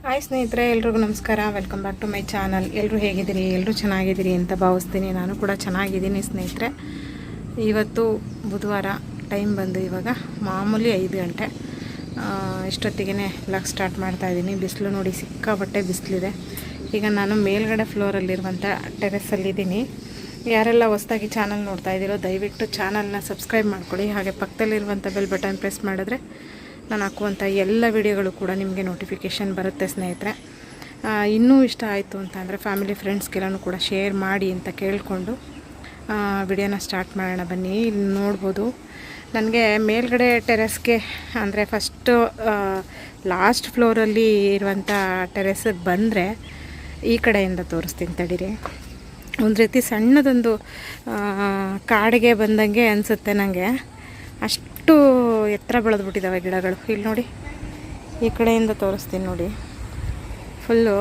Hi ಸ್ನೇಹಿತರೆ, ಎಲ್ರಿಗೂ ನಮಸ್ಕಾರ. Welcome back to my channel. ಎಲ್ಲರೂ ಹೇಗಿದ್ದೀರಿ? ಎಲ್ಲರೂ ಚೆನ್ನಾಗಿದ್ದೀರಿ ಅಂತ ಭಾವಿಸ್ತೀನಿ. ನಾನು ಕೂಡ ಚೆನ್ನಾಗಿದ್ದೀನಿ ಸ್ನೇಹಿತರೆ. ಇವತ್ತು ಬುಧವಾರ, ಟೈಮ್ ಬಂದು ಇವಾಗ ಮಾಮೂಲಿ 5 ಗಂಟೆ. ಇಷ್ಟೊತ್ತಿಗೆ ವ್ಲಾಗ್ ಸ್ಟಾರ್ಟ್ ಮಾಡ್ತಾಯಿದ್ದೀನಿ. ಬಿಸಿಲು ನೋಡಿ, ಸಿಕ್ಕಾಪಟ್ಟೆ ಬಿಸಿಲಿದೆ. ಈಗ ನಾನು ಮೇಲ್ಗಡೆ ಫ್ಲೋರಲ್ಲಿರುವಂಥ ಟೆರೆಸಲ್ಲಿದ್ದೀನಿ. ಯಾರೆಲ್ಲ ಹೊಸದಾಗಿ ಚಾನಲ್ ನೋಡ್ತಾ ಇದ್ದೀರೋ ದಯವಿಟ್ಟು ಚಾನಲ್ನ ಸಬ್ಸ್ಕ್ರೈಬ್ ಮಾಡ್ಕೊಳ್ಳಿ. ಹಾಗೆ ಪಕ್ಕದಲ್ಲಿರುವಂಥ ಬೆಲ್ ಬಟನ್ ಪ್ರೆಸ್ ಮಾಡಿದ್ರೆ ನಾನು ಹಾಕುವಂಥ ಎಲ್ಲ ವಿಡಿಯೋಗಳು ಕೂಡ ನಿಮಗೆ ನೋಟಿಫಿಕೇಷನ್ ಬರುತ್ತೆ ಸ್ನೇಹಿತರೆ. ಇನ್ನೂ ಇಷ್ಟ ಆಯಿತು ಅಂತ ಅಂದರೆ ಫ್ಯಾಮಿಲಿ ಫ್ರೆಂಡ್ಸ್ಗೆಲ್ಲನೂ ಕೂಡ ಶೇರ್ ಮಾಡಿ ಅಂತ ಕೇಳಿಕೊಂಡು ವಿಡಿಯೋನ ಸ್ಟಾರ್ಟ್ ಮಾಡೋಣ ಬನ್ನಿ. ಇಲ್ಲಿ ನೋಡ್ಬೋದು, ನನಗೆ ಮೇಲ್ಗಡೆ ಟೆರೆಸ್ಗೆ ಅಂದರೆ ಫಸ್ಟು ಲಾಸ್ಟ್ ಫ್ಲೋರಲ್ಲಿ ಇರುವಂಥ ಟೆರೆಸ್ಗೆ ಬಂದರೆ ಈ ಕಡೆಯಿಂದ ತೋರಿಸ್ತೀನಿ ತಡೀರಿ. ಒಂದು ರೀತಿ ಸಣ್ಣದೊಂದು ಕಾಡಿಗೆ ಬಂದಂಗೆ ಅನಿಸುತ್ತೆ ನನಗೆ. ಅಷ್ಟು ಎತ್ತರ ಬೆಳೆದ್ಬಿಟ್ಟಿದ್ದಾವೆ ಗಿಡಗಳು. ಇಲ್ಲಿ ನೋಡಿ, ಈ ಕಡೆಯಿಂದ ತೋರಿಸ್ತೀನಿ ನೋಡಿ. ಫುಲ್ಲು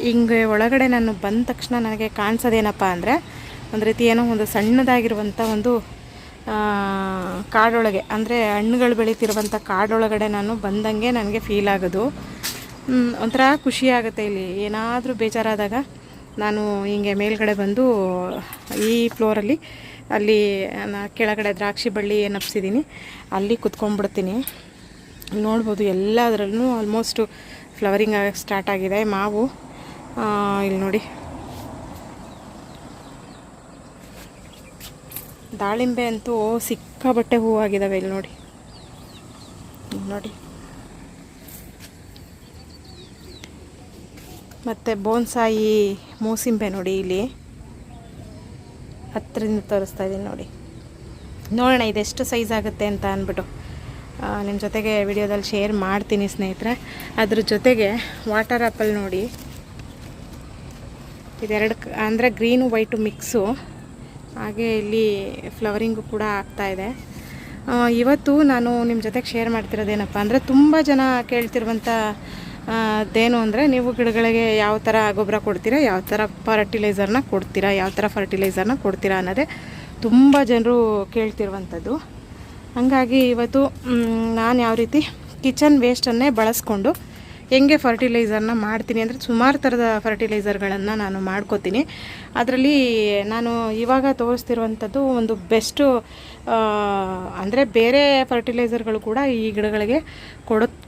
ಹಿಂಗೆ ಒಳಗಡೆ ನಾನು ಬಂದ ತಕ್ಷಣ ನನಗೆ ಕಾಣಿಸೋದೇನಪ್ಪ ಅಂದರೆ ಒಂದು ರೀತಿ ಏನೋ ಒಂದು ಸಣ್ಣದಾಗಿರುವಂಥ ಒಂದು ಕಾಡೊಳಗೆ, ಅಂದರೆ ಹಣ್ಣುಗಳು ಬೆಳೀತಿರುವಂಥ ಕಾಡೊಳಗಡೆ ನಾನು ಬಂದಂಗೆ ನನಗೆ ಫೀಲ್ ಆಗೋದು. ಒಂಥರ ಖುಷಿಯಾಗುತ್ತೆ. ಇಲ್ಲಿ ಏನಾದರೂ ಬೇಜಾರಾದಾಗ ನಾನು ಹಿಂಗೆ ಮೇಲ್ಗಡೆ ಬಂದು ಈ ಫ್ಲೋರಲ್ಲಿ ಅಲ್ಲಿ ಕೆಳಗಡೆ ದ್ರಾಕ್ಷಿ ಬಳ್ಳಿ ಏನು ಹಬ್ಸಿದ್ದೀನಿ, ಅಲ್ಲಿ ಕುತ್ಕೊಂಡ್ಬಿಡ್ತೀನಿ. ನೋಡ್ಬೋದು ಎಲ್ಲದರಲ್ಲೂ ಆಲ್ಮೋಸ್ಟು ಫ್ಲವರಿಂಗ್ ಆಗಕ್ಕೆ ಸ್ಟಾರ್ಟ್ ಆಗಿದೆ. ಮಾವು ಇಲ್ಲಿ ನೋಡಿ, ದಾಳಿಂಬೆ ಅಂತೂ ಸಿಕ್ಕಾಬಟ್ಟೆ ಹೂವಾಗಿದ್ದಾವೆ. ಇಲ್ಲಿ ನೋಡಿ ನೋಡಿ, ಮತ್ತು ಬೋನ್ಸಾಯಿ ಮೂಸಿಂಬೆ ನೋಡಿ, ಇಲ್ಲಿ ಹತ್ತರಿಂದ ತೋರಿಸ್ತಾ ಇದ್ದೀನಿ ನೋಡಿ. ನೋಡೋಣ ಇದೆಷ್ಟು ಸೈಜ್ ಆಗುತ್ತೆ ಅಂತ ಅಂದ್ಬಿಟ್ಟು ನಿಮ್ಮ ಜೊತೆಗೆ ವಿಡಿಯೋದಲ್ಲಿ ಶೇರ್ ಮಾಡ್ತೀನಿ ಸ್ನೇಹಿತರೆ. ಅದ್ರ ಜೊತೆಗೆ ವಾಟರ್ ಆ್ಯಪಲ್ ನೋಡಿ, ಇದೆರಡು ಅಂದರೆ ಗ್ರೀನು ವೈಟು ಮಿಕ್ಸು. ಹಾಗೆ ಇಲ್ಲಿ ಫ್ಲವರಿಂಗು ಕೂಡ ಆಗ್ತಾಯಿದೆ. ಇವತ್ತು ನಾನು ನಿಮ್ಮ ಜೊತೆಗೆ ಶೇರ್ ಮಾಡ್ತಿರೋದೇನಪ್ಪ ಅಂದರೆ, ತುಂಬ ಜನ ಕೇಳ್ತಿರುವಂಥ ಅದೇನು ಅಂದರೆ, ನೀವು ಗಿಡಗಳಿಗೆ ಯಾವ ಥರ ಗೊಬ್ಬರ ಕೊಡ್ತೀರಾ, ಯಾವ ಥರ ಫರ್ಟಿಲೈಸರ್ನ ಕೊಡ್ತೀರಾ ಅನ್ನೋದೇ ತುಂಬ ಜನರು ಕೇಳ್ತಿರುವಂಥದ್ದು. ಹಾಗಾಗಿ ಇವತ್ತು ನಾನು ಯಾವ ರೀತಿ ಕಿಚನ್ ವೇಸ್ಟನ್ನೇ ಬಳಸ್ಕೊಂಡು ಹೆಂಗೆ ಫರ್ಟಿಲೈಸರ್ನ ಮಾಡ್ತೀನಿ ಅಂದರೆ, ಸುಮಾರು ಥರದ ಫರ್ಟಿಲೈಸರ್ಗಳನ್ನು ನಾನು ಮಾಡ್ಕೋತೀನಿ. ಅದರಲ್ಲಿ ನಾನು ಇವಾಗ ತೋರಿಸ್ತಿರುವಂಥದ್ದು ಒಂದು ಬೆಸ್ಟು, ಅಂದರೆ ಬೇರೆ ಫರ್ಟಿಲೈಸರ್ಗಳು ಕೂಡ ಈ ಗಿಡಗಳಿಗೆ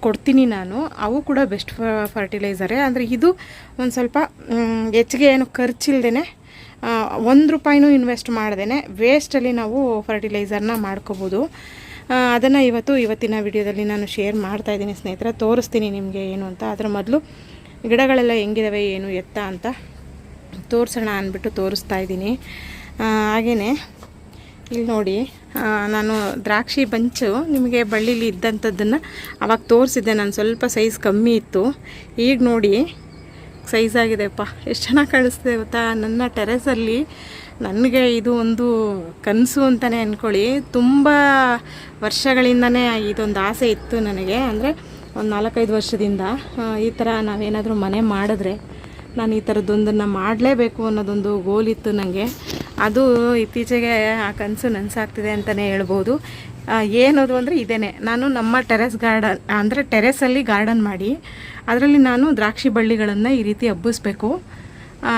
ಕೊಡ್ತೀನಿ ನಾನು. ಅವು ಕೂಡ ಬೆಸ್ಟ್ ಫರ್ಟಿಲೈಸರೇ. ಅಂದರೆ ಇದು ಒಂದು ಸ್ವಲ್ಪ ಹೆಚ್ಚಿಗೆ ಏನು ಖರ್ಚಿಲ್ದೇ, 1 ರೂಪಾಯಿನೂ ಇನ್ವೆಸ್ಟ್ ಮಾಡ್ದೇ ವೇಸ್ಟಲ್ಲಿ ನಾವು ಫರ್ಟಿಲೈಸರ್ನ ಮಾಡ್ಕೋಬೋದು. ಅದನ್ನು ಇವತ್ತಿನ ವಿಡಿಯೋದಲ್ಲಿ ನಾನು ಶೇರ್ ಮಾಡ್ತಾಯಿದ್ದೀನಿ ಸ್ನೇಹಿತರೆ. ತೋರಿಸ್ತೀನಿ ನಿಮಗೆ ಏನು ಅಂತ. ಅದರ ಮೊದಲು ಗಿಡಗಳೆಲ್ಲ ಹೆಂಗಿದಾವೆ ಏನು ಎತ್ತ ಅಂತ ತೋರಿಸೋಣ ಅಂದ್ಬಿಟ್ಟು ತೋರಿಸ್ತಾ ಇದ್ದೀನಿ. ಹಾಗೆಯೇ ಇಲ್ಲಿ ನೋಡಿ, ನಾನು ದ್ರಾಕ್ಷಿ ಬಂಚು ನಿಮಗೆ ಬಳ್ಳಿಲಿ ಇದ್ದಂಥದ್ದನ್ನು ಅವಾಗ ತೋರಿಸಿದ್ದೆ. ನಾನು ಸ್ವಲ್ಪ ಸೈಜ್ ಕಮ್ಮಿ ಇತ್ತು. ಈಗ ನೋಡಿ ಸೈಜ್ ಆಗಿದೆಪ್ಪ, ಎಷ್ಟು ಚೆನ್ನಾಗಿ ಕಾಣಿಸ್ತಿದೆ ಗೊತ್ತಾ. ನನ್ನ ಟೆರೆಸಲ್ಲಿ ನನಗೆ ಇದು ಒಂದು ಕನಸು ಅಂತಲೇ ಅಂದ್ಕೊಳ್ಳಿ. ತುಂಬ ವರ್ಷಗಳಿಂದನೇ ಇದೊಂದು ಆಸೆ ಇತ್ತು ನನಗೆ. ಅಂದರೆ ಒಂದು 4-5 ವರ್ಷದಿಂದ ಈ ಥರ ನಾವೇನಾದರೂ ಮನೆ ಮಾಡಿದ್ರೆ ನಾನು ಈ ಥರದ್ದೊಂದನ್ನು ಮಾಡಲೇಬೇಕು ಅನ್ನೋದೊಂದು ಗೋಲ್ ಇತ್ತು ನನಗೆ. ಅದು ಇತ್ತೀಚೆಗೆ ಆ ಕನಸು ನನಸಾಗ್ತಿದೆ ಅಂತಲೇ ಹೇಳ್ಬೋದು. ಏನದು ಅಂದರೆ ಇದೇನೆ, ನಾನು ನಮ್ಮ ಟೆರೆಸ್ ಗಾರ್ಡನ್ ಅಂದರೆ ಟೆರೆಸಲ್ಲಿ ಗಾರ್ಡನ್ ಮಾಡಿ ಅದರಲ್ಲಿ ನಾನು ದ್ರಾಕ್ಷಿ ಬಳ್ಳಿಗಳನ್ನು ಈ ರೀತಿ ಹಬ್ಬಿಸ್ಬೇಕು,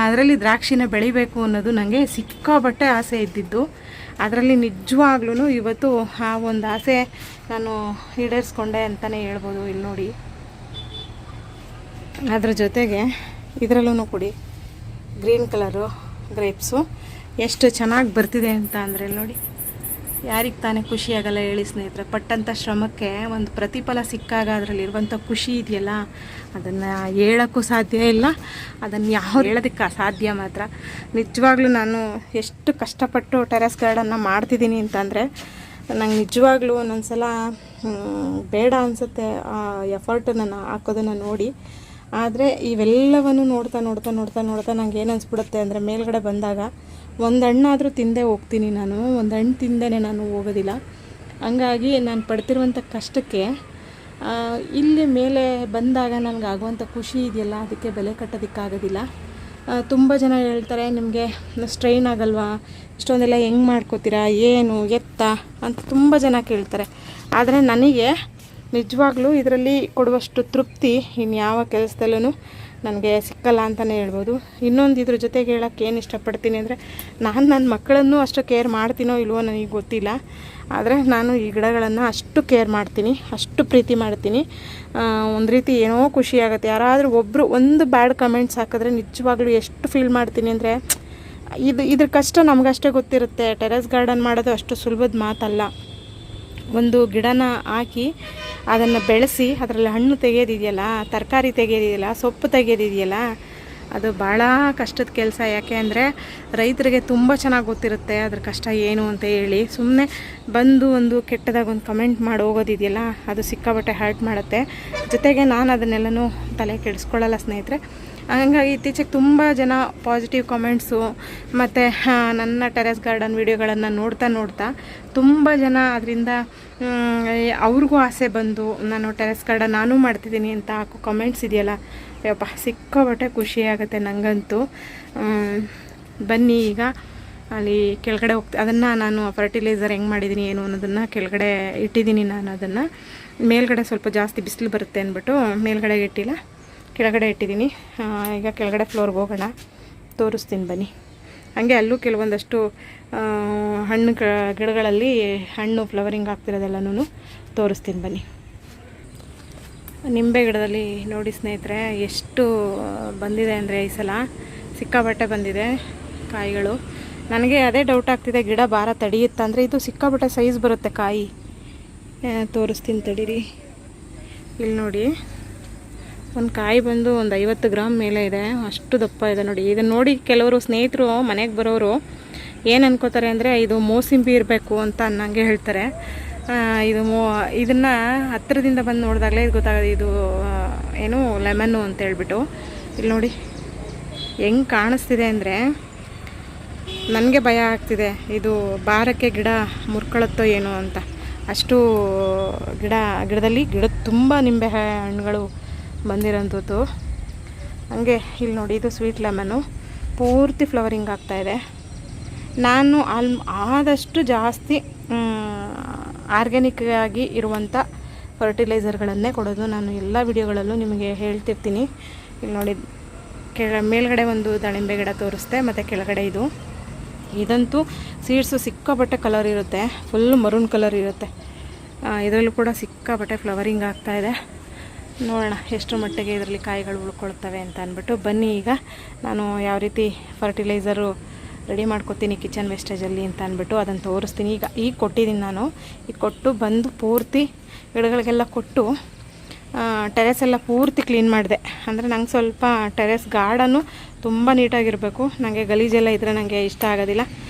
ಅದರಲ್ಲಿ ದ್ರಾಕ್ಷಿನ ಬೆಳಿಬೇಕು ಅನ್ನೋದು ನನಗೆ ಸಿಕ್ಕಾಬಟ್ಟೆ ಆಸೆ ಇದ್ದಿದ್ದು. ಅದರಲ್ಲಿ ನಿಜವಾಗ್ಲೂ ಇವತ್ತು ಆ ಒಂದು ಆಸೆ ನಾನು ಈಡೇರಿಸ್ಕೊಂಡೆ ಅಂತಲೇ ಹೇಳ್ಬೋದು. ಇಲ್ಲಿ ನೋಡಿ, ಅದ್ರ ಜೊತೆಗೆ ಇದರಲ್ಲೂ ಕೊಡಿ ಗ್ರೀನ್ ಕಲರು ಗ್ರೇಪ್ಸು ಎಷ್ಟು ಚೆನ್ನಾಗಿ ಬರ್ತಿದೆ ಅಂತ ಅಂದರೆ ನೋಡಿ, ಯಾರಿಗೆ ತಾನೇ ಖುಷಿಯಾಗಲ್ಲ ಹೇಳಿ ಸ್ನೇಹಿತರೆ. ಪಟ್ಟಂಥ ಶ್ರಮಕ್ಕೆ ಒಂದು ಪ್ರತಿಫಲ ಸಿಕ್ಕಾಗ ಅದರಲ್ಲಿರುವಂಥ ಖುಷಿ ಇದೆಯಲ್ಲ, ಅದನ್ನು ಹೇಳೋಕ್ಕೂ ಸಾಧ್ಯ ಇಲ್ಲ. ಅದನ್ನು ಯಾವ ಹೇಳೋದಕ್ಕೆ ಸಾಧ್ಯ ಮಾತ್ರ. ನಿಜವಾಗ್ಲೂ ನಾನು ಎಷ್ಟು ಕಷ್ಟಪಟ್ಟು ಟೆರೆಸ್ ಗಾರ್ಡನ್ನ ಮಾಡ್ತಿದ್ದೀನಿ ಅಂತಂದರೆ ನಂಗೆ ನಿಜವಾಗ್ಲೂ ಒಂದೊಂದು ಸಲ ಬೇಡ ಅನಿಸುತ್ತೆ ಆ ಎಫರ್ಟನ್ನು ಹಾಕೋದನ್ನು ನೋಡಿ. ಆದರೆ ಇವೆಲ್ಲವನ್ನು ನೋಡ್ತಾ ನಂಗೆ ಏನು ಅನಿಸ್ಬಿಡುತ್ತೆ ಅಂದರೆ, ಮೇಲ್ಗಡೆ ಬಂದಾಗ ಒಂದು ಹಣ್ಣಾದರೂ ತಿಂದೇ ಹೋಗ್ತೀನಿ ನಾನು, ಒಂದು ಹಣ್ಣು ತಿಂದೇ ನಾನು ಹೋಗೋದಿಲ್ಲ. ಹಂಗಾಗಿ ನಾನು ಪಡ್ತಿರುವಂಥ ಕಷ್ಟಕ್ಕೆ ಇಲ್ಲಿ ಮೇಲೆ ಬಂದಾಗ ನನಗಾಗುವಂಥ ಖುಷಿ ಇದೆಯಲ್ಲ, ಅದಕ್ಕೆ ಬೆಲೆ ಕಟ್ಟೋದಕ್ಕಾಗೋದಿಲ್ಲ. ತುಂಬ ಜನ ಹೇಳ್ತಾರೆ, ನಿಮಗೆ ಸ್ಟ್ರೈನ್ ಆಗಲ್ವಾ, ಇಷ್ಟೊಂದೆಲ್ಲ ಹೆಂಗೆ ಮಾಡ್ಕೋತೀರಾ, ಏನು ಎತ್ತ ಅಂತ ತುಂಬ ಜನ ಕೇಳ್ತಾರೆ. ಆದರೆ ನನಗೆ ನಿಜವಾಗ್ಲೂ ಇದರಲ್ಲಿ ಕೊಡುವಷ್ಟು ತೃಪ್ತಿ ಇನ್ಯಾವ ಕೆಲಸದಲ್ಲೂ ನನಗೆ ಸಿಕ್ಕಲ್ಲ ಅಂತಲೇ ಹೇಳ್ಬೋದು. ಇನ್ನೊಂದು ಇದ್ರ ಜೊತೆಗೆ ಹೇಳೋಕ್ಕೆ ಏನು ಇಷ್ಟಪಡ್ತೀನಿ ಅಂದರೆ, ನಾನು ನನ್ನ ಮಕ್ಕಳನ್ನು ಅಷ್ಟು ಕೇರ್ ಮಾಡ್ತೀನೋ ಇಲ್ವೋ ನನಗೆ ಗೊತ್ತಿಲ್ಲ, ಆದರೆ ನಾನು ಈ ಗಿಡಗಳನ್ನು ಅಷ್ಟು ಕೇರ್ ಮಾಡ್ತೀನಿ, ಅಷ್ಟು ಪ್ರೀತಿ ಮಾಡ್ತೀನಿ. ಒಂದು ರೀತಿ ಏನೋ ಖುಷಿ ಆಗುತ್ತೆ. ಯಾರಾದರೂ ಒಬ್ಬರು ಒಂದು ಬ್ಯಾಡ್ ಕಮೆಂಟ್ಸ್ ಹಾಕಿದ್ರೆ ನಿಜವಾಗ್ಲೂ ಎಷ್ಟು ಫೀಲ್ ಮಾಡ್ತೀನಿ ಅಂದರೆ, ಇದ್ರ ಕಷ್ಟ ನಮಗಷ್ಟೇ ಗೊತ್ತಿರುತ್ತೆ. ಟೆರೆಸ್ ಗಾರ್ಡನ್ ಮಾಡೋದು ಅಷ್ಟು ಸುಲಭದ ಮಾತಲ್ಲ. ಒಂದು ಗಿಡನ ಹಾಕಿ ಅದನ್ನು ಬೆಳೆಸಿ ಅದರಲ್ಲಿ ಹಣ್ಣು ತೆಗೆಯೋದಿದೆಯಲ್ಲ, ತರಕಾರಿ ತೆಗೆಯೋದಿದೆಯಲ್ಲ, ಸೊಪ್ಪು ತೆಗೆಯೋದಿದೆಯಲ್ಲ, ಅದು ಭಾಳ ಕಷ್ಟದ ಕೆಲಸ. ಯಾಕೆ ಅಂದರೆ ರೈತರಿಗೆ ತುಂಬ ಚೆನ್ನಾಗಿ ಗೊತ್ತಿರುತ್ತೆ ಅದ್ರ ಕಷ್ಟ ಏನು ಅಂತ ಹೇಳಿ. ಸುಮ್ಮನೆ ಬಂದು ಒಂದು ಕೆಟ್ಟದಾಗ ಒಂದು ಕಮೆಂಟ್ ಮಾಡಿ ಹೋಗೋದಿದೆಯಲ್ಲ, ಅದು ಸಿಕ್ಕಾಬಟ್ಟೆ ಹರ್ಟ್ ಮಾಡುತ್ತೆ. ಜೊತೆಗೆ ನಾನು ಅದನ್ನೆಲ್ಲನೂ ತಲೆ ಕೆಡಿಸ್ಕೊಳ್ಳಲ್ಲ ಸ್ನೇಹಿತರೆ. ಹಾಗಾಗಿ ಇತ್ತೀಚೆಗೆ ತುಂಬ ಜನ ಪಾಸಿಟಿವ್ ಕಮೆಂಟ್ಸು ಮತ್ತು ನನ್ನ ಟೆರೆಸ್ ಗಾರ್ಡನ್ ವೀಡಿಯೋಗಳನ್ನು ನೋಡ್ತಾ ತುಂಬ ಜನ ಅದರಿಂದ ಅವ್ರಿಗೂ ಆಸೆ ಬಂದು ನಾನು ಟೆರೆಸ್ ಗಾರ್ಡನ್ ನಾನೂ ಮಾಡ್ತಿದ್ದೀನಿ ಅಂತ ಹಾಕೋ ಕಮೆಂಟ್ಸ್ ಇದೆಯಲ್ಲ, ಯಪ್ಪ ಸಿಕ್ಕಾಬಟ್ಟೆ ಖುಷಿಯಾಗುತ್ತೆ ನನಗಂತೂ. ಬನ್ನಿ ಈಗ ಅಲ್ಲಿ ಕೆಳಗಡೆ ಅದನ್ನು ನಾನು ಫರ್ಟಿಲೈಸರ್ ಹೆಂಗೆ ಮಾಡಿದ್ದೀನಿ ಏನು ಅನ್ನೋದನ್ನು ಕೆಳಗಡೆ ಇಟ್ಟಿದ್ದೀನಿ. ನಾನು ಅದನ್ನು ಮೇಲ್ಗಡೆ ಸ್ವಲ್ಪ ಜಾಸ್ತಿ ಬಿಸಿಲು ಬರುತ್ತೆ ಅಂದ್ಬಿಟ್ಟು ಮೇಲ್ಗಡೆಗೆ ಇಟ್ಟಿಲ್ಲ, ಕೆಳಗಡೆ ಇಟ್ಟಿದ್ದೀನಿ. ಈಗ ಕೆಳಗಡೆ ಫ್ಲೋರ್ಗೆ ಹೋಗೋಣ, ತೋರಿಸ್ತೀನಿ ಬನ್ನಿ. ಹಾಗೆ ಅಲ್ಲೂ ಕೆಲವೊಂದಷ್ಟು ಹಣ್ಣು ಗಿಡಗಳಲ್ಲಿ ಹಣ್ಣು ಫ್ಲವರಿಂಗ್ ಆಗ್ತಿರೋದೆಲ್ಲನೂ ತೋರಿಸ್ತೀನಿ ಬನ್ನಿ. ನಿಂಬೆ ಗಿಡದಲ್ಲಿ ನೋಡಿ ಸ್ನೇಹಿತರೆ ಎಷ್ಟು ಬಂದಿದೆ ಅಂದರೆ ಈ ಸಲ ಸಿಕ್ಕಾಬಟ್ಟೆ ಬಂದಿದೆ ಕಾಯಿಗಳು. ನನಗೆ ಅದೇ ಡೌಟ್ ಆಗ್ತಿದೆ, ಗಿಡ ಭಾರ ತಡೆಯುತ್ತಾ ಅಂದರೆ. ಇದು ಸಿಕ್ಕಾಬಟ್ಟೆ ಸೈಜ್ ಬರುತ್ತೆ ಕಾಯಿ, ತೋರಿಸ್ತೀನಿ ತಡೀರಿ. ಇಲ್ಲಿ ನೋಡಿ, ಒಂದು ಕಾಯಿ ಬಂದು ಒಂದು 50 ಗ್ರಾಮ್ ಮೇಲೆ ಇದೆ, ಅಷ್ಟು ದಪ್ಪ ಇದೆ ನೋಡಿ. ಇದನ್ನು ನೋಡಿ ಕೆಲವರು ಸ್ನೇಹಿತರು ಮನೆಗೆ ಬರೋರು ಏನು ಅನ್ಕೋತಾರೆ ಅಂದರೆ ಇದು ಮೋಸಂಬಿ ಇರಬೇಕು ಅಂತ ಅನ್ನಂಗೆ ಹೇಳ್ತಾರೆ. ಇದನ್ನು ಹತ್ತಿರದಿಂದ ಬಂದು ನೋಡಿದಾಗಲೇ ಇದು ಗೊತ್ತಾಗೋದು ಇದು ಏನು ಲೆಮನ್ನು ಅಂತ ಹೇಳ್ಬಿಟ್ಟು. ಇಲ್ಲಿ ನೋಡಿ ಹೆಂಗೆ ಕಾಣಿಸ್ತಿದೆ ಅಂದರೆ ನನಗೆ ಭಯ ಆಗ್ತಿದೆ, ಇದು ಭಾರಕ್ಕೆ ಗಿಡ ಮುರ್ಕೊಳ್ಳುತ್ತೋ ಏನೋ ಅಂತ. ಅಷ್ಟು ಗಿಡದಲ್ಲಿ ತುಂಬ ನಿಂಬೆ ಹಣ್ಣುಗಳು ಬಂದಿರೋಂಥದ್ದು. ಹಾಗೆ ಇಲ್ಲಿ ನೋಡಿ, ಇದು ಸ್ವೀಟ್ ಲೆಮನ್ನು ಪೂರ್ತಿ ಫ್ಲವರಿಂಗ್ ಆಗ್ತಾಯಿದೆ. ನಾನು ಆದಷ್ಟು ಜಾಸ್ತಿ ಆರ್ಗ್ಯಾನಿಕ್ ಆಗಿ ಇರುವಂಥ ಫರ್ಟಿಲೈಸರ್ಗಳನ್ನೇ ಕೊಡೋದು. ನಾನು ಎಲ್ಲ ವಿಡಿಯೋಗಳಲ್ಲೂ ನಿಮಗೆ ಹೇಳ್ತಿರ್ತೀನಿ. ಇಲ್ಲಿ ನೋಡಿ, ಮೇಲ್ಗಡೆ ಒಂದು ದಾಳಿಂಬೆ ಗಿಡ ತೋರಿಸ್ತೆ, ಮತ್ತು ಕೆಳಗಡೆ ಇದಂತೂ ಸೀಡ್ಸು ಸಿಕ್ಕಾಬಟ್ಟೆ ಕಲರ್ ಇರುತ್ತೆ, ಫುಲ್ ಮರೂನ್ ಕಲರ್ ಇರುತ್ತೆ. ಇದರಲ್ಲೂ ಕೂಡ ಸಿಕ್ಕಾಬಟ್ಟೆ ಫ್ಲವರಿಂಗ್ ಆಗ್ತಾಯಿದೆ. ನೋಡೋಣ ಎಷ್ಟು ಮಟ್ಟಿಗೆ ಇದರಲ್ಲಿ ಕಾಯಿಗಳು ಉಳ್ಕೊಳ್ತವೆ ಅಂತ ಅಂದ್ಬಿಟ್ಟು. ಬನ್ನಿ ಈಗ ನಾನು ಯಾವ ರೀತಿ ಫರ್ಟಿಲೈಸರು ರೆಡಿ ಮಾಡ್ಕೊತೀನಿ ಕಿಚನ್ ವೇಸ್ಟೇಜಲ್ಲಿ ಅಂತ ಅಂದ್ಬಿಟ್ಟು ಅದನ್ನು ತೋರಿಸ್ತೀನಿ. ಈಗ ಕೊಟ್ಟಿದ್ದೀನಿ ನಾನು. ಈಗ ಕೊಟ್ಟು ಬಂದು ಪೂರ್ತಿ ಗಿಡಗಳಿಗೆಲ್ಲ ಕೊಟ್ಟು ಟೆರೆಸ್ ಎಲ್ಲ ಪೂರ್ತಿ ಕ್ಲೀನ್ ಮಾಡಿದೆ. ಅಂದರೆ ನಂಗೆ ಸ್ವಲ್ಪ ಟೆರೆಸ್ ಗಾರ್ಡನ್ನು ತುಂಬ ನೀಟಾಗಿರಬೇಕು. ನನಗೆ ಗಲೀಜೆಲ್ಲ ಇದ್ದರೆ ನನಗೆ ಇಷ್ಟ ಆಗೋದಿಲ್ಲ.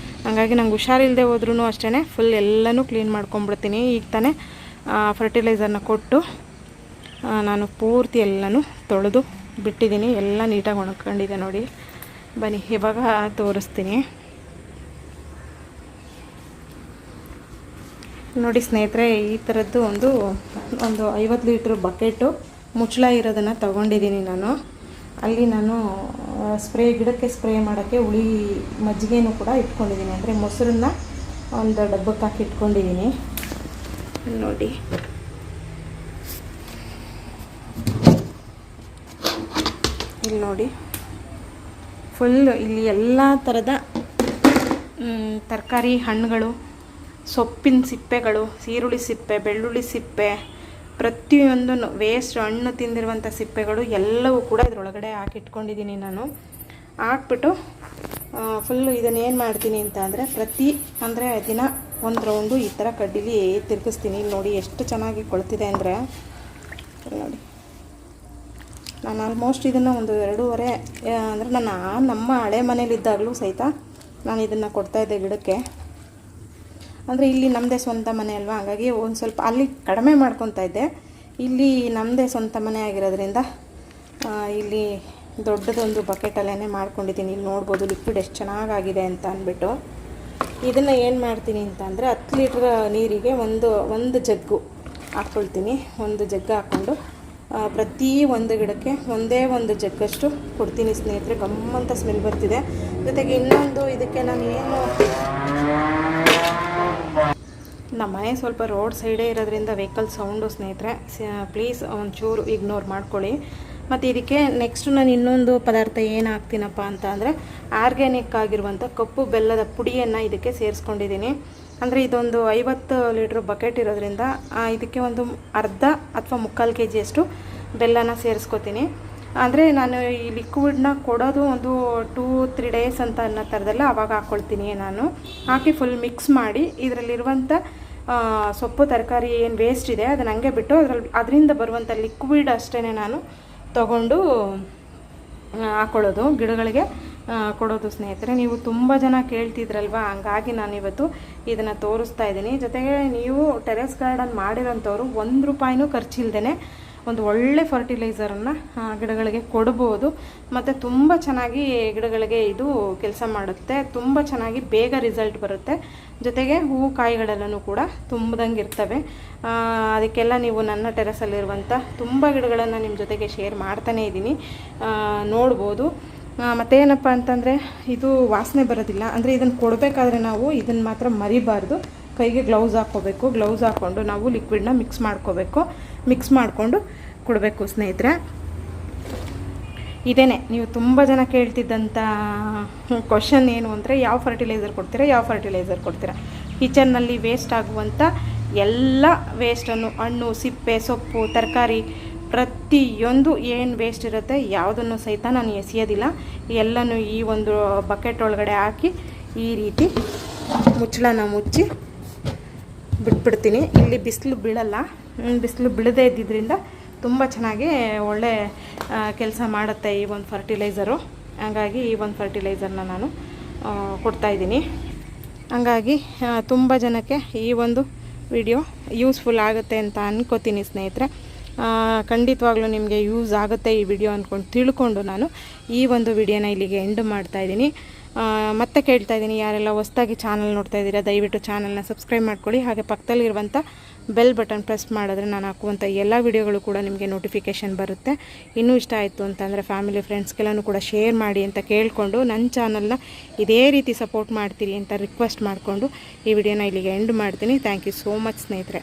ಹಾಗಾಗಿ ನಂಗೆ ಹುಷಾರಿಲ್ಲದೆ ಹೋದ್ರೂ ಅಷ್ಟೇ ಫುಲ್ ಎಲ್ಲನೂ ಕ್ಲೀನ್ ಮಾಡ್ಕೊಂಬಿಡ್ತೀನಿ. ಈಗ ತಾನೇ ಫರ್ಟಿಲೈಸರ್ನ ಕೊಟ್ಟು ನಾನು ಪೂರ್ತಿ ಎಲ್ಲನೂ ತೊಳೆದು ಬಿಟ್ಟಿದ್ದೀನಿ. ಎಲ್ಲ ನೀಟಾಗಿ ಒಣಕೊಂಡಿದೆ ನೋಡಿ. ಬನ್ನಿ ಇವಾಗ ತೋರಿಸ್ತೀನಿ. ನೋಡಿ ಸ್ನೇಹಿತರೆ, ಈ ಥರದ್ದು ಒಂದು 50 ಲೀಟ್ರ್ ಬಕೆಟು ಮುಚ್ಚಳ ಇರೋದನ್ನು ತೊಗೊಂಡಿದ್ದೀನಿ ನಾನು. ಅಲ್ಲಿ ನಾನು ಗಿಡಕ್ಕೆ ಸ್ಪ್ರೇ ಮಾಡೋಕ್ಕೆ ಮಜ್ಜಿಗೆನೂ ಕೂಡ ಇಟ್ಕೊಂಡಿದ್ದೀನಿ. ಅಂದರೆ ಮೊಸರನ್ನ ಒಂದು ಡಬ್ಬಕ್ಕೆ ಹಾಕಿ ಇಟ್ಕೊಂಡಿದ್ದೀನಿ ನೋಡಿ. ಇಲ್ಲಿ ನೋಡಿ, ಫುಲ್ ಇಲ್ಲಿ ಎಲ್ಲ ಥರದ ತರಕಾರಿ, ಹಣ್ಣುಗಳು, ಸೊಪ್ಪಿನ ಸಿಪ್ಪೆಗಳು, ಈರುಳ್ಳಿ ಸಿಪ್ಪೆ, ಬೆಳ್ಳುಳ್ಳಿ ಸಿಪ್ಪೆ, ಪ್ರತಿಯೊಂದೂ ವೇಸ್ಟ್ ಹಣ್ಣು ತಿಂದಿರುವಂಥ ಸಿಪ್ಪೆಗಳು ಎಲ್ಲವೂ ಕೂಡ ಇದರೊಳಗಡೆ ಹಾಕಿಟ್ಕೊಂಡಿದ್ದೀನಿ ನಾನು. ಹಾಕ್ಬಿಟ್ಟು ಫುಲ್ಲು ಇದನ್ನು ಏನು ಮಾಡ್ತೀನಿ ಅಂತ ಅಂದರೆ ದಿನ ಒಂದು ರೌಂಡು ಈ ಥರ ಕಡ್ಡಿಲಿ ತಿರುಗಿಸ್ತೀನಿ. ನೋಡಿ ಎಷ್ಟು ಚೆನ್ನಾಗಿ ಕೊಳ್ತಿದೆ ಅಂದರೆ ನೋಡಿ. ನಾನು ಆಲ್ಮೋಸ್ಟ್ ಇದನ್ನು ಒಂದು 2.5 ಅಂದರೆ ನಮ್ಮ ಹಳೆ ಮನೇಲಿದ್ದಾಗಲೂ ಸಹಿತ ನಾನು ಇದನ್ನು ಕೊಡ್ತಾಯಿದ್ದೆ ಗಿಡಕ್ಕೆ. ಅಂದರೆ ಇಲ್ಲಿ ನಮ್ಮದೇ ಸ್ವಂತ ಮನೆ ಅಲ್ವಾ, ಹಾಗಾಗಿ ಒಂದು ಸ್ವಲ್ಪ ಅಲ್ಲಿ ಕಡಿಮೆ ಮಾಡ್ಕೊತಾ ಇದ್ದೆ. ಇಲ್ಲಿ ನಮ್ಮದೇ ಸ್ವಂತ ಮನೆ ಆಗಿರೋದ್ರಿಂದ ಇಲ್ಲಿ ದೊಡ್ಡದೊಂದು ಬಕೆಟಲ್ಲೇ ಮಾಡ್ಕೊಂಡಿದ್ದೀನಿ. ಇಲ್ಲಿ ನೋಡ್ಬೋದು ಲಿಕ್ವಿಡ್ ಎಷ್ಟು ಚೆನ್ನಾಗಾಗಿದೆ ಅಂತ ಅಂದ್ಬಿಟ್ಟು. ಇದನ್ನು ಏನು ಮಾಡ್ತೀನಿ ಅಂತ ಅಂದರೆ 10 ಲೀಟ್ರ್ ನೀರಿಗೆ ಒಂದು ಜಗ್ಗು ಹಾಕ್ಕೊಳ್ತೀನಿ. ಒಂದು ಜಗ್ಗು ಹಾಕ್ಕೊಂಡು ಪ್ರತಿ ಒಂದು ಗಿಡಕ್ಕೆ ಒಂದೇ ಒಂದು ಜಗ್ಗಷ್ಟು ಕೊಡ್ತೀನಿ ಸ್ನೇಹಿತರೆ. ಗಮ್ಮಂತ ಸ್ಮೆಲ್ ಬರ್ತಿದೆ. ಜೊತೆಗೆ ಇನ್ನೊಂದು ಇದಕ್ಕೆ ನಾನು ಏನು ನಮ್ಮ ಮನೆ ಸ್ವಲ್ಪ ರೋಡ್ ಸೈಡೇ ಇರೋದ್ರಿಂದ ವೆಹಿಕಲ್ ಸೌಂಡು ಸ್ನೇಹಿತರೆ, ಪ್ಲೀಸ್ ಒಂಚೂರು ಇಗ್ನೋರ್ ಮಾಡ್ಕೊಳ್ಳಿ. ಮತ್ತು ಇದಕ್ಕೆ ನೆಕ್ಸ್ಟ್ ನಾನು ಇನ್ನೊಂದು ಪದಾರ್ಥ ಏನು ಹಾಕ್ತೀನಪ್ಪ ಅಂತ ಅಂದರೆ ಆರ್ಗ್ಯಾನಿಕ್ ಆಗಿರುವಂಥ ಕಪ್ಪು ಬೆಲ್ಲದ ಪುಡಿಯನ್ನು ಇದಕ್ಕೆ ಸೇರಿಸ್ಕೊಂಡಿದ್ದೀನಿ. ಅಂದರೆ ಇದೊಂದು 50 ಲೀಟ್ರ್ ಬಕೆಟ್ ಇರೋದ್ರಿಂದ ಇದಕ್ಕೆ ಒಂದು ಅರ್ಧ ಅಥವಾ 3/4 kg ಬೆಲ್ಲನ ಸೇರಿಸ್ಕೊತೀನಿ. ಅಂದರೆ ನಾನು ಈ ಲಿಕ್ವಿಡ್ನ ಕೊಡೋದು ಒಂದು 2-3 ಡೇಸ್ ಅಂತ ಅನ್ನೋ ಥರದಲ್ಲ ಆವಾಗ ಹಾಕ್ಕೊಳ್ತೀನಿ. ನಾನು ಹಾಕಿ ಫುಲ್ ಮಿಕ್ಸ್ ಮಾಡಿ ಇದರಲ್ಲಿರುವಂಥ ಸೊಪ್ಪು ತರಕಾರಿ ಏನು ವೇಸ್ಟ್ ಇದೆ ಅದನ್ನು ಹಂಗೆ ಬಿಟ್ಟು ಅದರಿಂದ ಬರುವಂಥ ಲಿಕ್ವಿಡ್ ಅಷ್ಟೇ ನಾನು ತಗೊಂಡು ಹಾಕ್ಕೊಳ್ಳೋದು, ಗಿಡಗಳಿಗೆ ಕೊಡೋದು ಸ್ನೇಹಿತರೆ. ನೀವು ತುಂಬ ಜನ ಕೇಳ್ತಿದ್ರಲ್ವ, ಹಂಗಾಗಿ ನಾನಿವತ್ತು ಇದನ್ನು ತೋರಿಸ್ತಾ ಇದ್ದೀನಿ. ಜೊತೆಗೆ ನೀವು ಟೆರೆಸ್ ಗಾರ್ಡನ್ ಮಾಡಿರೋಂಥವ್ರು 1 ರೂಪಾಯಿನೂ ಖರ್ಚಿಲ್ದೇ ಒಂದು ಒಳ್ಳೆ ಫರ್ಟಿಲೈಸರನ್ನು ಗಿಡಗಳಿಗೆ ಕೊಡ್ಬೋದು. ಮತ್ತು ತುಂಬ ಚೆನ್ನಾಗಿ ಗಿಡಗಳಿಗೆ ಇದು ಕೆಲಸ ಮಾಡುತ್ತೆ, ತುಂಬ ಚೆನ್ನಾಗಿ ಬೇಗ ರಿಸಲ್ಟ್ ಬರುತ್ತೆ. ಜೊತೆಗೆ ಹೂವು ಕಾಯಿಗಳೆಲ್ಲನೂ ಕೂಡ ತುಂಬದಂಗೆ ಇರ್ತವೆ. ಅದಕ್ಕೆಲ್ಲ ನೀವು ನನ್ನ ಟೆರೆಸಲ್ಲಿರುವಂಥ ತುಂಬ ಗಿಡಗಳನ್ನು ನಿಮ್ಮ ಜೊತೆಗೆ ಶೇರ್ ಮಾಡ್ತಾನೇ ಇದ್ದೀನಿ, ನೋಡ್ಬೋದು. ಮತ್ತೇನಪ್ಪ ಅಂತಂದರೆ ಇದು ವಾಸನೆ ಬರೋದಿಲ್ಲ. ಅಂದರೆ ಇದನ್ನು ಕೊಡಬೇಕಾದ್ರೆ ನಾವು ಇದನ್ನು ಮಾತ್ರ ಮರಿಬಾರ್ದು, ಕೈಗೆ ಗ್ಲೌಸ್ ಹಾಕ್ಕೋಬೇಕು. ಗ್ಲೌಸ್ ಹಾಕ್ಕೊಂಡು ನಾವು ಲಿಕ್ವಿಡ್ನ ಮಿಕ್ಸ್ ಮಾಡ್ಕೋಬೇಕು. ಮಿಕ್ಸ್ ಮಾಡಿಕೊಂಡು ಕೊಡಬೇಕು ಸ್ನೇಹಿತರೆ. ಇದೇನೆ ನೀವು ತುಂಬ ಜನ ಕೇಳ್ತಿದ್ದಂಥ ಕ್ವಶನ್ ಏನು ಅಂದರೆ ಯಾವ ಫರ್ಟಿಲೈಸರ್ ಕೊಡ್ತೀರಾ. ಕಿಚನ್ನಲ್ಲಿ ವೇಸ್ಟ್ ಆಗುವಂಥ ಎಲ್ಲ ವೇಸ್ಟನ್ನು, ಹಣ್ಣು, ಸಿಪ್ಪೆ, ಸೊಪ್ಪು, ತರಕಾರಿ, ಪ್ರತಿಯೊಂದು ಏನು ವೇಸ್ಟ್ ಇರುತ್ತೆ ಯಾವುದನ್ನು ಸಹಿತ ನಾನು ಎಸೆಯೋದಿಲ್ಲ. ಎಲ್ಲನೂ ಈ ಒಂದು ಬಕೆಟ್ ಒಳಗಡೆ ಹಾಕಿ ಈ ರೀತಿ ಮುಚ್ಚಳನ ಮುಚ್ಚಿ ಬಿಟ್ಬಿಡ್ತೀನಿ. ಇಲ್ಲಿ ಬಿಸಿಲು ಬೀಳಲ್ಲ, ಬಿಸಿಲು ಬೀಳದೇ ಇದ್ದಿದ್ದರಿಂದ ತುಂಬ ಚೆನ್ನಾಗಿ ಒಳ್ಳೆ ಕೆಲಸ ಮಾಡುತ್ತೆ ಈ ಒಂದು ಫರ್ಟಿಲೈಸರು. ಹಾಗಾಗಿ ಈ ಒಂದು ಫರ್ಟಿಲೈಸರ್ನ ನಾನು ಕೊಡ್ತಾಯಿದ್ದೀನಿ. ಹಾಗಾಗಿ ತುಂಬ ಜನಕ್ಕೆ ಈ ಒಂದು ವಿಡಿಯೋ ಯೂಸ್ಫುಲ್ ಆಗುತ್ತೆ ಅಂತ ಅನ್ಕೋತೀನಿ ಸ್ನೇಹಿತರೆ. ಖಂಡಿತವಾಗ್ಲೂ ನಿಮಗೆ ಯೂಸ್ ಆಗುತ್ತೆ ಈ ವಿಡಿಯೋ ಅಂದ್ಕೊಂಡು ತಿಳ್ಕೊಂಡು ನಾನು ಈ ಒಂದು ವಿಡಿಯೋನ ಇಲ್ಲಿಗೆ ಎಂಡ್ ಮಾಡ್ತಾಯಿದ್ದೀನಿ. ಮತ್ತೆ ಕೇಳ್ತಾ ಇದ್ದೀನಿ, ಯಾರೆಲ್ಲ ಹೊಸದಾಗಿ ಚಾನಲ್ ನೋಡ್ತಾ ಇದ್ದೀರಾ ದಯವಿಟ್ಟು ಚಾನಲ್ನ ಸಬ್ಸ್ಕ್ರೈಬ್ ಮಾಡ್ಕೊಳ್ಳಿ. ಹಾಗೆ ಪಕ್ಕದಲ್ಲಿರುವಂಥ ಬೆಲ್ ಬಟನ್ ಪ್ರೆಸ್ ಮಾಡಿದ್ರೆ ನಾನು ಹಾಕುವಂಥ ಎಲ್ಲ ವಿಡಿಯೋಗಳು ಕೂಡ ನಿಮಗೆ ನೋಟಿಫಿಕೇಷನ್ ಬರುತ್ತೆ. ಇನ್ನೂ ಇಷ್ಟ ಆಯಿತು ಅಂತಂದರೆ ಫ್ಯಾಮಿಲಿ ಫ್ರೆಂಡ್ಸ್ಗೆಲ್ಲನೂ ಕೂಡ ಶೇರ್ ಮಾಡಿ ಅಂತ ಕೇಳಿಕೊಂಡು ನನ್ನ ಚಾನಲ್ನ ಇದೇ ರೀತಿ ಸಪೋರ್ಟ್ ಮಾಡ್ತೀರಿ ಅಂತ ರಿಕ್ವೆಸ್ಟ್ ಮಾಡಿಕೊಂಡು ಈ ವಿಡಿಯೋನ ಇಲ್ಲಿಗೆ ಎಂಡ್ ಮಾಡ್ತೀನಿ. ಥ್ಯಾಂಕ್ ಯು ಸೋ ಮಚ್ ಸ್ನೇಹಿತರೆ.